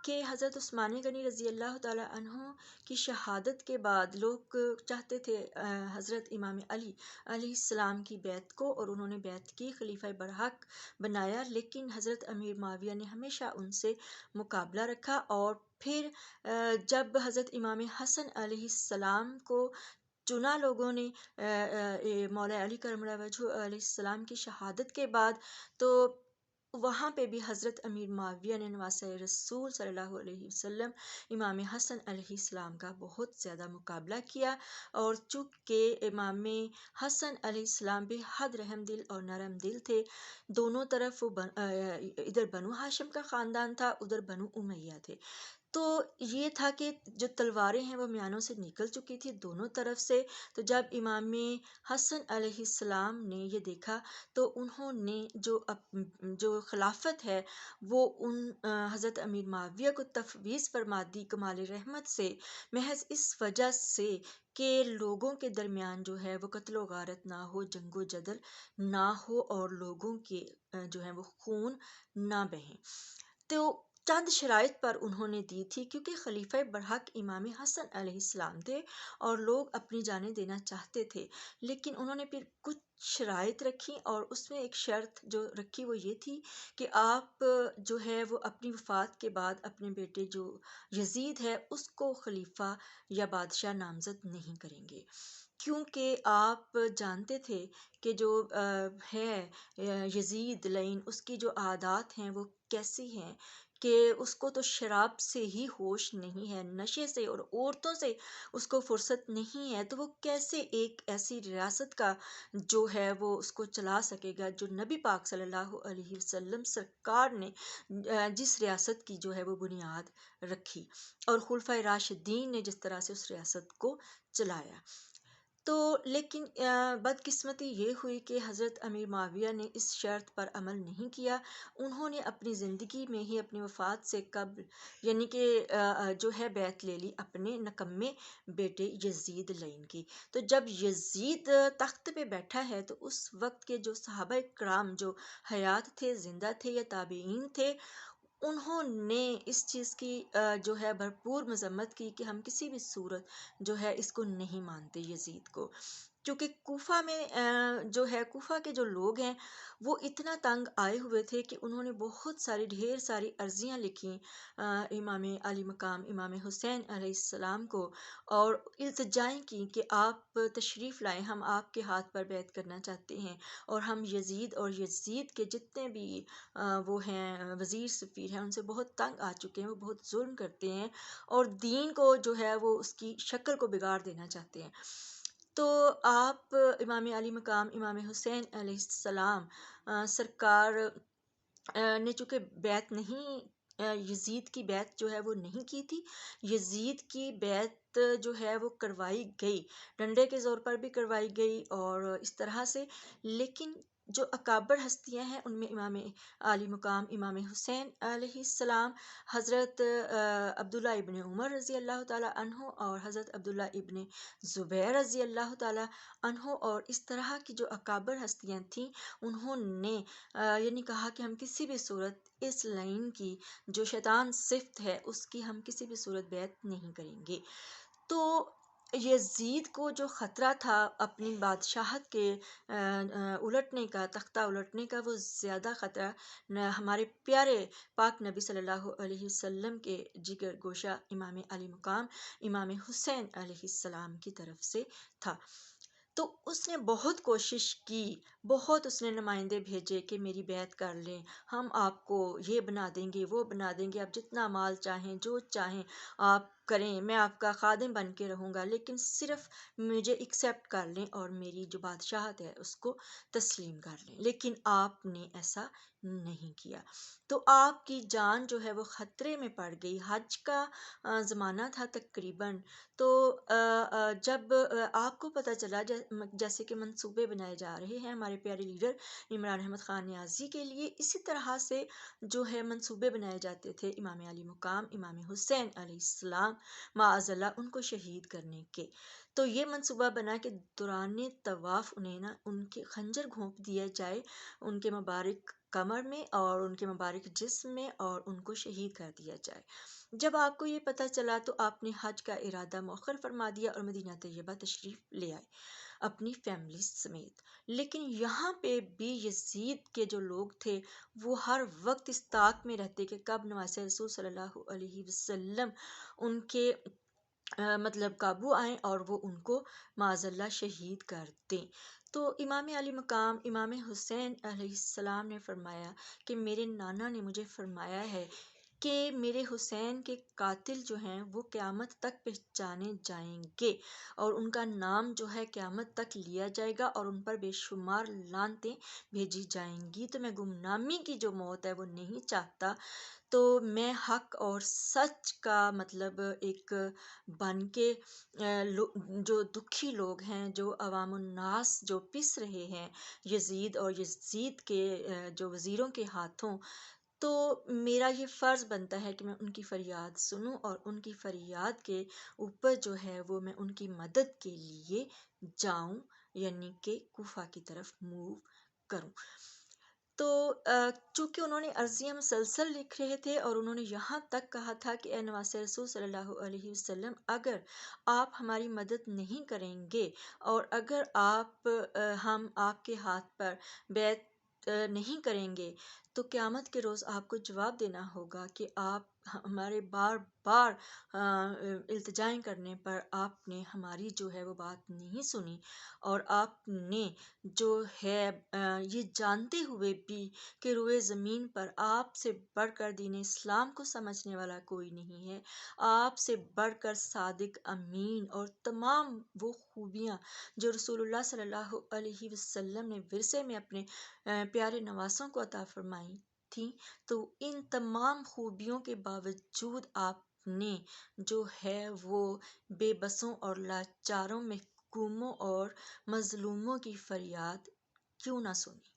کہ حضرت عثمان غنی رضی اللہ تعالیٰ عنہ کی شہادت کے بعد لوگ چاہتے تھے حضرت امام علی علیہ السلام کی بیعت کو، اور انہوں نے بیعت کی، خلیفہ برحق بنایا، لیکن حضرت امیر معاویہ نے ہمیشہ ان سے مقابلہ رکھا۔ اور پھر جب حضرت امام حسن علیہ السلام کو چنا لوگوں نے مولا علی کرم اللہ وجہہ علیہ السلام کی شہادت کے بعد، تو وہاں پہ بھی حضرت امیر معاویہ نے نواسہ رسول صلی اللہ علیہ وسلم امام حسن علیہ السلام کا بہت زیادہ مقابلہ کیا، اور چونکہ امام حسن علیہ السلام بے حد رحم دل اور نرم دل تھے، دونوں طرف ادھر بنو ہاشم کا خاندان تھا، ادھر بنو امیہ تھے، تو یہ تھا کہ جو تلواریں ہیں وہ میانوں سے نکل چکی تھی دونوں طرف سے۔ تو جب امام حسن علیہ السلام نے یہ دیکھا تو انہوں نے جو خلافت ہے وہ ان حضرت امیر معاویہ کو تفویض فرما دی کمال رحمت سے، محض اس وجہ سے کہ لوگوں کے درمیان جو ہے وہ قتل و غارت نہ ہو، جنگ و جدل نہ ہو، اور لوگوں کے جو ہے وہ خون نہ بہیں۔ تو چند شرائط پر انہوں نے دی تھی، کیونکہ خلیفہ برحق امام حسن علیہ السلام تھے اور لوگ اپنی جانیں دینا چاہتے تھے، لیکن انہوں نے پھر کچھ شرائط رکھی، اور اس میں ایک شرط جو رکھی وہ یہ تھی کہ آپ جو ہے وہ اپنی وفات کے بعد اپنے بیٹے جو یزید ہے اس کو خلیفہ یا بادشاہ نامزد نہیں کریں گے، کیونکہ آپ جانتے تھے کہ جو ہے یزید لعین، اس کی جو عادات ہیں وہ کیسی ہیں کہ اس کو تو شراب سے ہی ہوش نہیں ہے، نشے سے اور عورتوں سے اس کو فرصت نہیں ہے، تو وہ کیسے ایک ایسی ریاست کا جو ہے وہ اس کو چلا سکے گا جو نبی پاک صلی اللہ علیہ وسلم سرکار نے جس ریاست کی جو ہے وہ بنیاد رکھی، اور خلفائے راشدین نے جس طرح سے اس ریاست کو چلایا۔ تو لیکن بدقسمتی یہ ہوئی کہ حضرت امیر معاویہ نے اس شرط پر عمل نہیں کیا، انہوں نے اپنی زندگی میں ہی اپنی وفات سے قبل یعنی کہ جو ہے بیعت لے لی اپنے نکمے بیٹے یزید لعین کی۔ تو جب یزید تخت پہ بیٹھا ہے تو اس وقت کے جو صحابہ کرام جو حیات تھے، زندہ تھے یا تابعین تھے، انہوں نے اس چیز کی جو ہے بھرپور مذمت کی کہ ہم کسی بھی صورت جو ہے اس کو نہیں مانتے یزید کو، کیونکہ کوفہ میں جو ہے کوفہ کے جو لوگ ہیں وہ اتنا تنگ آئے ہوئے تھے کہ انہوں نے بہت ساری ڈھیر ساری عرضیاں لکھیں امام علی مقام امام حسین علیہ السلام کو، اور التجائیں کی کہ آپ تشریف لائیں، ہم آپ کے ہاتھ پر بیعت کرنا چاہتے ہیں، اور ہم یزید اور یزید کے جتنے بھی وہ ہیں وزیر سفیر ہیں ان سے بہت تنگ آ چکے ہیں، وہ بہت ظلم کرتے ہیں اور دین کو جو ہے وہ اس کی شکل کو بگاڑ دینا چاہتے ہیں۔ تو آپ امام علی مقام امام حسین علیہ السلام سرکار نے چونکہ بیعت نہیں یزید کی بیعت جو ہے وہ نہیں کی تھی، یزید کی بیعت جو ہے وہ کروائی گئی، ڈنڈے کے زور پر بھی کروائی گئی اور اس طرح سے، لیکن جو اکابر ہستیاں ہیں ان میں امام علی مقام امام حسین علیہ السلام، حضرت عبداللہ ابن عمر رضی اللہ تعالیٰ عنہ اور حضرت عبداللہ ابن زبیر رضی اللہ تعالیٰ عنہ، اور اس طرح کی جو اکابر ہستیاں تھیں انہوں نے یعنی کہا کہ ہم کسی بھی صورت اس لائن کی جو شیطان صفت ہے اس کی ہم کسی بھی صورت بیعت نہیں کریں گے۔ تو یزید کو جو خطرہ تھا اپنی بادشاہت کے الٹنے کا، تختہ الٹنے کا، وہ زیادہ خطرہ ہمارے پیارے پاک نبی صلی اللہ علیہ وسلم کے جگر گوشہ امام علی مقام امام حسین علیہ السلام کی طرف سے تھا۔ تو اس نے بہت کوشش کی، بہت اس نے نمائندے بھیجے کہ میری بیعت کر لیں، ہم آپ کو یہ بنا دیں گے وہ بنا دیں گے، آپ جتنا مال چاہیں جو چاہیں آپ کریں، میں آپ کا خادم بن کے رہوں گا، لیکن صرف مجھے ایکسیپٹ کر لیں اور میری جو بادشاہت ہے اس کو تسلیم کر لیں، لیکن آپ نے ایسا نہیں کیا۔ تو آپ کی جان جو ہے وہ خطرے میں پڑ گئی، حج کا زمانہ تھا تقریباً، تو جب آپ کو پتہ چلا جیسے کہ منصوبے بنائے جا رہے ہیں ہمارے ہمارے پیارے لیڈر عمران احمد خان نیازی کے لیے اسی طرح سے جو ہے منصوبے بنائے جاتے تھے امام علی مقام امام حسین علیہ السلام معاذ اللہ ان کو شہید کرنے کے۔ تو یہ منصوبہ بنا کہ دوران طواف انہیں نا ان کے خنجر گھونپ دیا جائے ان کے مبارک کمر میں اور ان کے مبارک جسم میں اور ان کو شہید کر دیا جائے۔ جب آپ کو یہ پتہ چلا تو آپ نے حج کا ارادہ مؤخر فرما دیا اور مدینہ طیبہ تشریف لے آئے اپنی فیملی سمیت۔ لیکن یہاں پہ بھی یزید کے جو لوگ تھے وہ ہر وقت اس طاق میں رہتے کہ کب نواسہ رسول صلی اللہ علیہ وسلم ان کے مطلب قابو آئیں اور وہ ان کو معاذ اللہ شہید کر دیں۔ تو امام علی مقام امام حسین علیہ السلام نے فرمایا کہ میرے نانا نے مجھے فرمایا ہے کہ میرے حسین کے قاتل جو ہیں وہ قیامت تک پہچانے جائیں گے اور ان کا نام جو ہے قیامت تک لیا جائے گا اور ان پر بے شمار لعنتیں بھیجی جائیں گی۔ تو میں گمنامی کی جو موت ہے وہ نہیں چاہتا، تو میں حق اور سچ کا مطلب ایک بن کے جو دکھی لوگ ہیں، جو عوام الناس جو پس رہے ہیں یزید اور یزید کے جو وزیروں کے ہاتھوں، تو میرا یہ فرض بنتا ہے کہ میں ان کی فریاد سنوں اور ان کی فریاد کے اوپر جو ہے وہ میں ان کی مدد کے لیے جاؤں، یعنی کہ کوفہ کی طرف موو کروں۔ تو چونکہ انہوں نے عرضیہ مسلسل لکھ رہے تھے اور انہوں نے یہاں تک کہا تھا کہ اے نواسہ رسول صلی اللہ علیہ وسلم، اگر آپ ہماری مدد نہیں کریں گے اور اگر ہم آپ کے ہاتھ پر بیعت نہیں کریں گے تو قیامت کے روز آپ کو جواب دینا ہوگا کہ آپ ہمارے بار بار التجائیں کرنے پر آپ نے ہماری جو ہے وہ بات نہیں سنی، اور آپ نے جو ہے یہ جانتے ہوئے بھی کہ روئے زمین پر آپ سے بڑھ کر دین اسلام کو سمجھنے والا کوئی نہیں ہے، آپ سے بڑھ کر صادق امین اور تمام وہ خوبیاں جو رسول اللہ صلی اللہ علیہ وسلم نے ورثے میں اپنے پیارے نواسوں کو عطا فرمائی تھیں، تو ان تمام خوبیوں کے باوجود آپ نے جو ہے وہ بے بسوں اور لاچاروں، محکوموں اور مظلوموں کی فریاد کیوں نہ سنی۔